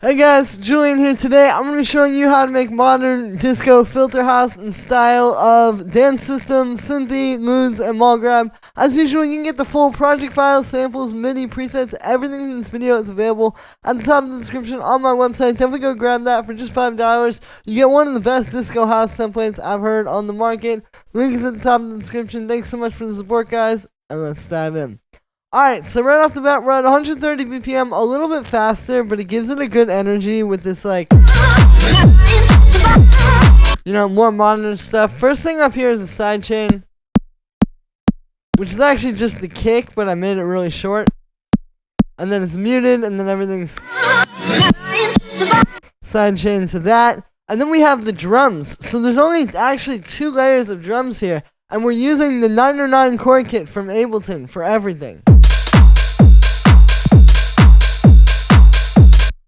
Hey guys, Julian here. Today I'm going to be showing you how to make modern disco filter house in style of dance system, CINTHIE, Loods, and mall grab. As usual, you can get the full project files, samples, MIDI, presets, everything in this video is available at the top of the description on my website. Definitely go grab that for just $5. You get one of the best disco house templates I've heard on the market. Link is at the top of the description. Thanks so much for the support, guys, and let's dive in. Alright, so right off the bat, we're at 130 BPM, a little bit faster, but it gives it a good energy with this, like, you know, more modern stuff. First thing up here is a sidechain, which is actually just the kick, but I made it really short. And then it's muted, and then everything's sidechain to that. And then we have the drums. So there's only actually 2 layers of drums here, and we're using the 909 chord kit from Ableton for everything.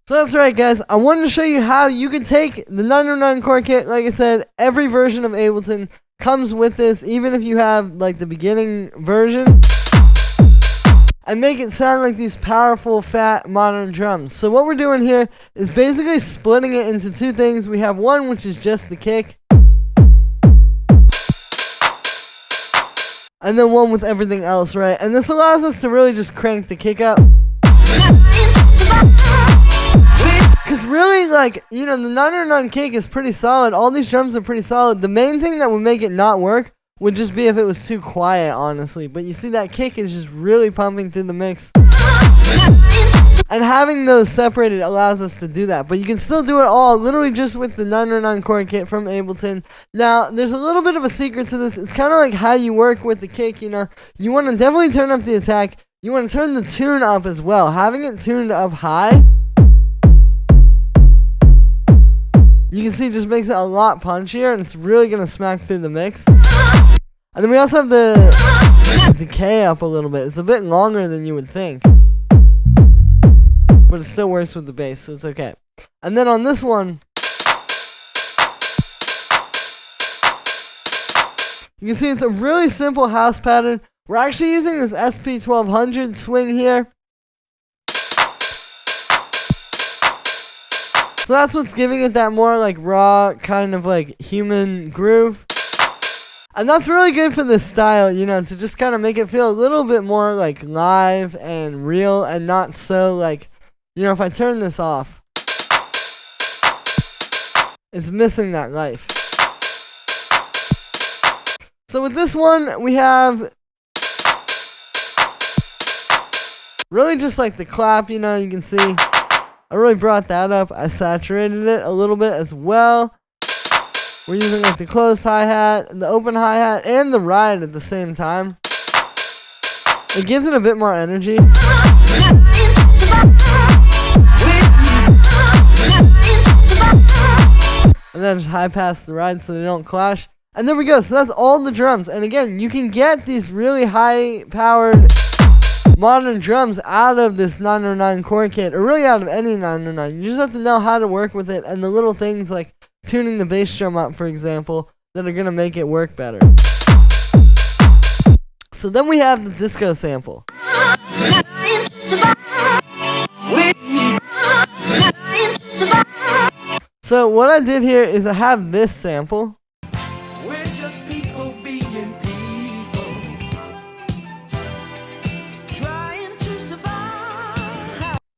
So that's right, guys. I wanted to show you how you can take the 909 chord kit. Like I said, every version of Ableton comes with this, even if you have like the beginning version, and make it sound like these powerful, fat, modern drums. So what we're doing here is basically splitting it into 2 things. We have one which is just the kick, and then one with everything else, right? And this allows us to really just crank the kick up. Because really, like, you know, the 909 kick is pretty solid. All these drums are pretty solid. The main thing that would make it not work would just be if it was too quiet, honestly. But you see that kick is just really pumping through the mix. And having those separated allows us to do that. But you can still do it all literally just with the 909 chord kit from Ableton. Now, there's a little bit of a secret to this. It's kind of like how you work with the kick, you know. You want to definitely turn up the attack. You want to turn the tune up as well. Having it tuned up high, you can see it just makes it a lot punchier, and it's really going to smack through the mix. And then we also have the decay up a little bit. It's a bit longer than you would think, but it still works with the bass, so it's okay. And then on this one, you can see it's a really simple house pattern. We're actually using this SP1200 swing here. So that's what's giving it that more like raw, kind of like human groove. And that's really good for this style, you know, to just kind of make it feel a little bit more like live and real and not so like, you know, if I turn this off, it's missing that life. So with this one, we have really just like the clap, you know, you can see. I really brought that up. I saturated it a little bit as well. We're using like the closed hi-hat, the open hi-hat, and the ride at the same time. It gives it a bit more energy. And then just high pass the ride so they don't clash. And there we go. So that's all the drums. And again, you can get these really high-powered modern drums out of this 909 chord kit, or really out of any 909. You just have to know how to work with it, and the little things like tuning the bass drum up, for example, that are going to make it work better. So then we have the disco sample. So what I did here is I have this sample.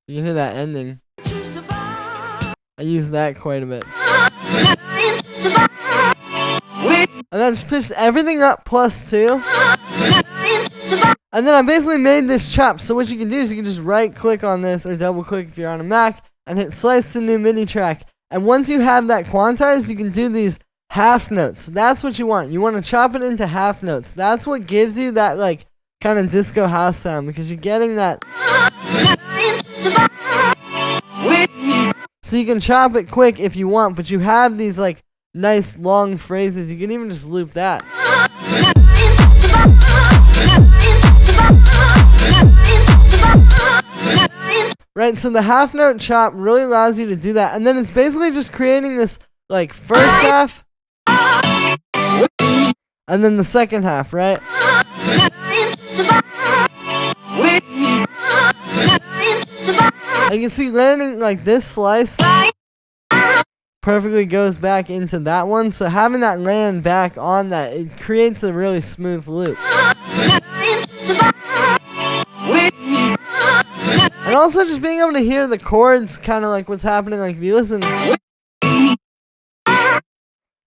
You can hear that ending. I use that quite a bit. And then just pitched everything up +2. And then I basically made this chop. So what you can do is you can just right click on this, or double click if you're on a Mac, and hit slice to new MIDI track. And once you have that quantized, you can do these half notes. That's what you want. You want to chop it into half notes. That's what gives you that like kind of disco house sound, because you're getting that. So you can chop it quick if you want, but you have these like nice long phrases. You can even just loop that. Right, so the half note chop really allows you to do that. And then it's basically just creating this like first half and then the second half, right? And you can see landing like this slice perfectly goes back into that one. So having that land back on that, it creates a really smooth loop. And also just being able to hear the chords, kind of like what's happening, like if you listen,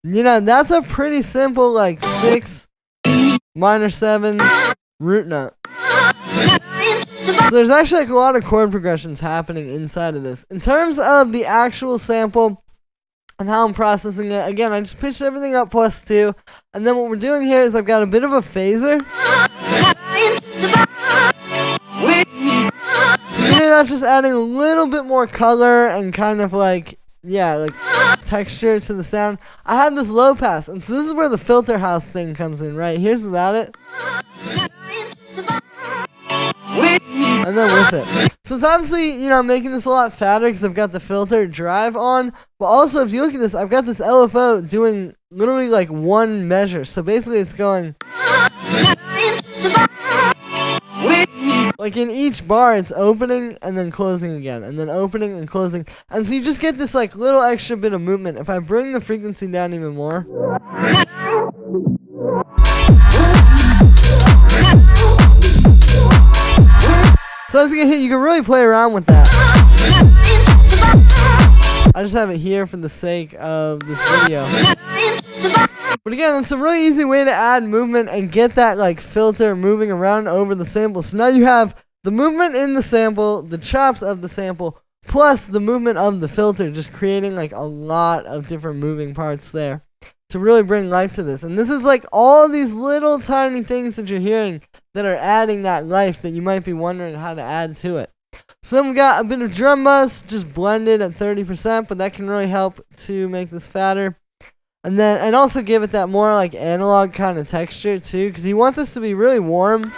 you know, that's a pretty simple like 6 minor 7 root note. So there's actually like a lot of chord progressions happening inside of this. In terms of the actual sample and how I'm processing it, again, I just pitched everything up +2, and then what we're doing here is I've got a bit of a phaser. That's just adding a little bit more color and kind of like, yeah, like texture to the sound. I have this low pass, and so this is where the filter house thing comes in, right? Here's without it. And then with it. So it's obviously, you know, making this a lot fatter because I've got the filter drive on. But also, if you look at this, I've got this LFO doing literally like one measure. So basically it's going like in each bar, it's opening and then closing again, and then opening and closing. And so you just get this like little extra bit of movement. If I bring the frequency down even more. So as you can hear, you can really play around with that. I just have it here for the sake of this video. But again, it's a really easy way to add movement and get that like filter moving around over the sample. So now you have the movement in the sample, the chops of the sample, plus the movement of the filter, just creating like a lot of different moving parts there to really bring life to this. And this is like all these little tiny things that you're hearing that are adding that life that you might be wondering how to add to it. So then we got a bit of drum bus, just blended at 30%, but that can really help to make this fatter. And then, and also give it that more like analog kind of texture too, because you want this to be really warm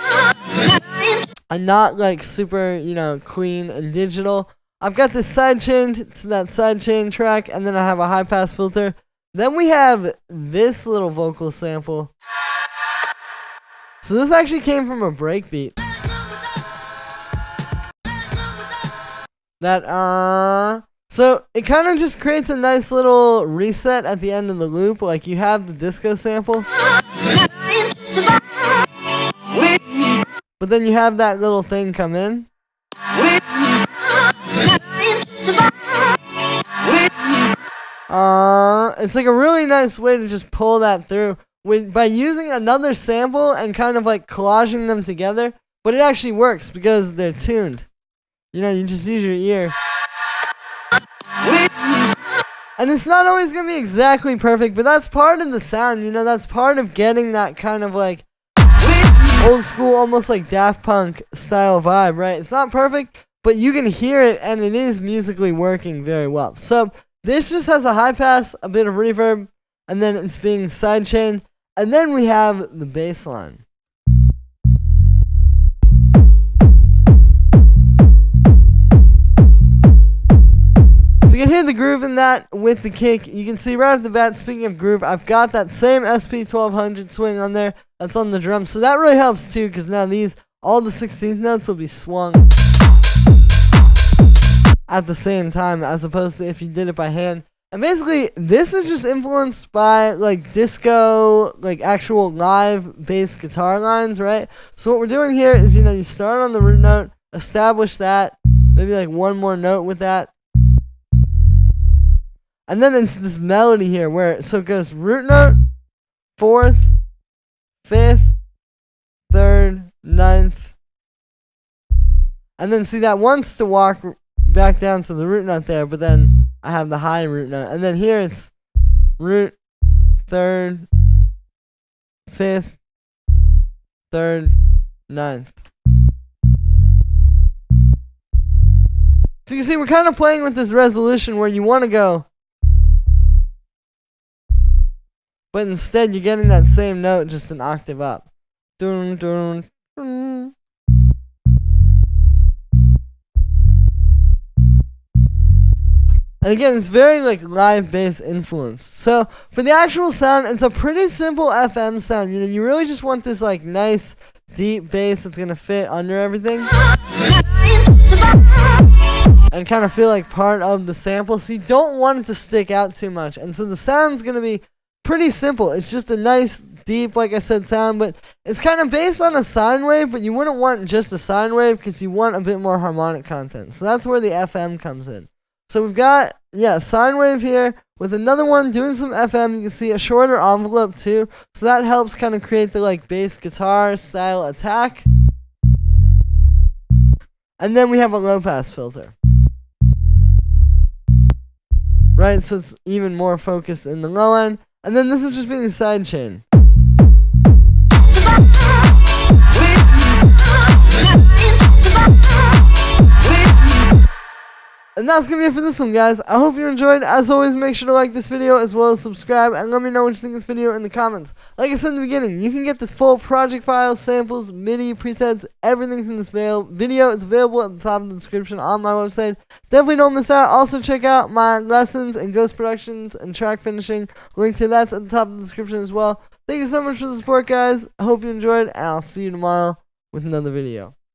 and not like super, you know, clean and digital. I've got this sidechain to that sidechain track, and then I have a high pass filter. Then we have this little vocal sample. So this actually came from a breakbeat. So it kind of just creates a nice little reset at the end of the loop, like you have the disco sample. But then you have that little thing come in. It's like a really nice way to just pull that through by using another sample and kind of like collaging them together. But it actually works because they're tuned. You know, you just use your ear. And it's not always going to be exactly perfect, but that's part of the sound, you know, that's part of getting that kind of like old school, almost like Daft Punk style vibe, right? It's not perfect, but you can hear it and it is musically working very well. So this just has a high pass, a bit of reverb, and then it's being sidechained, and then we have the bass line. You can hear the groove in that with the kick. You can see right off the bat, speaking of groove, I've got that same SP1200 swing on there that's on the drum. So that really helps too, because now all the 16th notes will be swung at the same time, as opposed to if you did it by hand. And basically, this is just influenced by like disco, like actual live bass guitar lines, right? So what we're doing here is, you know, you start on the root note, establish that, maybe like one more note with that. And then it's this melody here where, so it goes root note, 4th, 5th, 3rd, 9th. And then see that wants to walk back down to the root note there, but then I have the high root note. And then here it's root, 3rd, 5th, 3rd, 9th. So you see, we're kind of playing with this resolution where you want to go, but instead you're getting that same note just an octave up. Dun, dun, dun. And again, it's very like live bass influenced. So for the actual sound, it's a pretty simple FM sound. You know, you really just want this like nice deep bass that's gonna fit under everything and and kind of feel like part of the sample. So you don't want it to stick out too much. And so the sound's going to be pretty simple. It's just a nice, deep, like I said, sound, but it's kind of based on a sine wave, but you wouldn't want just a sine wave because you want a bit more harmonic content. So that's where the FM comes in. So we've got, sine wave here with another one doing some FM. You can see a shorter envelope too. So that helps kind of create the like bass guitar style attack. And then we have a low pass filter. Right, so it's even more focused in the low end. And then this is just being a sidechain. And that's going to be it for this one, guys. I hope you enjoyed. As always, make sure to like this video as well as subscribe. And let me know what you think of this video in the comments. Like I said in the beginning, you can get this full project file, samples, MIDI, presets, everything from this video. It's available at the top of the description on my website. Definitely don't miss out. Also, check out my lessons in ghost productions and track finishing. Link to that's at the top of the description as well. Thank you so much for the support, guys. I hope you enjoyed, and I'll see you tomorrow with another video.